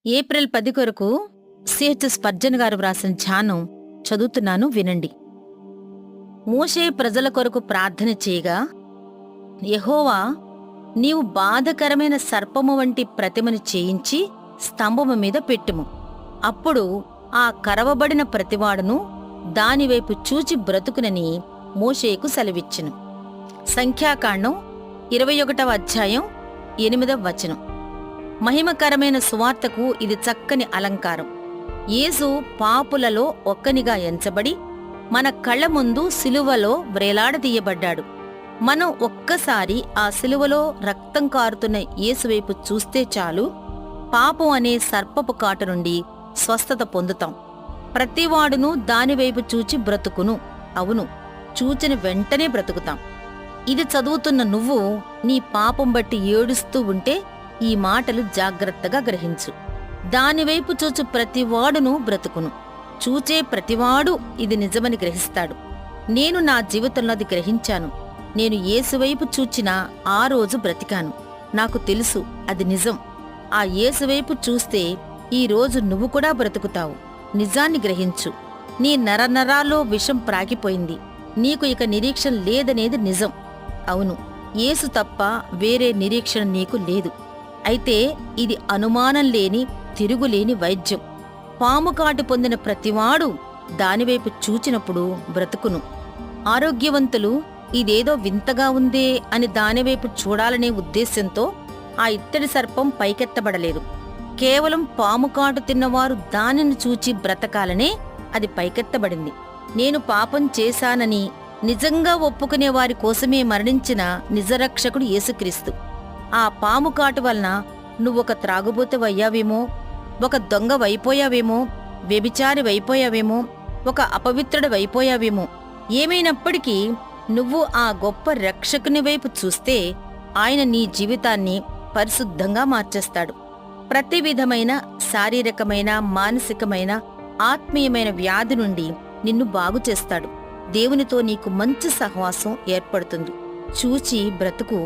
April 10 కొరకు CH Spurgeon గారు వ్రాసిన ధ్యానం చదువుతున్నాను, వినండి. మోషే ప్రజల కొరకు ప్రార్థన చేయగా, యెహోవా, నీవు బాధకరమైన సర్పము వంటి ప్రతిమను చేయించి స్తంభము మీద పెట్టుము. అప్పుడు ఆ కరవబడిన ప్రతివాడును దానివైపు చూచి బ్రతుకునని మోషేకు సెలవిచ్చెను. సంఖ్యాకాండం 21వ అధ్యాయం 8వ వచనం. మహిమకరమైన సువార్తకు ఇది చక్కని అలంకారం. యేసు పాపులలో ఒక్కనిగా ఎంచబడి మన కళ్ల ముందు సిలువలో వ్రేలాడదీయబడ్డాడు. మనం ఒక్కసారి ఆ సిలువలో రక్తం కారుతున్న యేసువైపు చూస్తే చాలు, పాపం అనే సర్పపు కాటు నుండి స్వస్థత పొందుతాం. ప్రతివాడును దానివైపు చూచి బ్రతుకును. అవును, చూచిన వెంటనే బ్రతుకుతాం. ఇది చదువుతున్న నువ్వు నీ పాపం బట్టి ఏడుస్తూ ఉంటే ఈ మాటలు జాగ్రత్తగా గ్రహించు. దానివైపు చూచు ప్రతివాడును బ్రతుకును. చూచే ప్రతివాడు ఇది నిజమని గ్రహిస్తాడు. నేను నా జీవితంలో అది గ్రహించాను. నేను యేసువైపు చూచిన ఆ రోజు బ్రతికాను. నాకు తెలుసు అది నిజం. ఆ యేసువైపు చూస్తే ఈ రోజు నువ్వు కూడా బ్రతుకుతావు. నిజాన్ని గ్రహించు. నీ నరనరాల్లో విషం ప్రాగిపోయింది. నీకు ఇక నిరీక్షణ లేదనేది నిజం. అవును, యేసు తప్ప వేరే నిరీక్షణ నీకు లేదు. అయితే ఇది అనుమానం లేని, తిరుగులేని వైద్యం. పాము కాటు పొందిన ప్రతివాడు దానివైపు చూచినప్పుడు బ్రతుకును. ఆరోగ్యవంతులు ఇదేదో వింతగా ఉందే అని దానివైపు చూడాలనే ఉద్దేశ్యంతో ఆ ఇత్తడి సర్పం పైకెత్తబడలేదు. కేవలం పాము కాటు తిన్నవారు దానిని చూచి బ్రతకాలనే అది పైకెత్తబడింది. నేను పాపం చేశానని నిజంగా ఒప్పుకునే వారి కోసమే మరణించిన నిజరక్షకుడు యేసుక్రీస్తు. ఆ పాము కాటు వలన నువ్వొక త్రాగుబోతువయ్యావేమో, ఒక దొంగవైపోయావేమో, వ్యభిచారివైపోయావేమో, ఒక అపవిత్రుడివైపోయావేమో. ఏమైనప్పటికీ నువ్వు ఆ గొప్ప రక్షకుని వైపు చూస్తే ఆయన నీ జీవితాన్ని పరిశుద్ధంగా మార్చేస్తాడు. ప్రతి విధమైన శారీరకమైన, మానసికమైన, ఆత్మీయమైన వ్యాధి నుండి నిన్ను బాగుచేస్తాడు. దేవునితో నీకు మంచి సహవాసం ఏర్పడుతుంది. చూచి బ్రతుకు.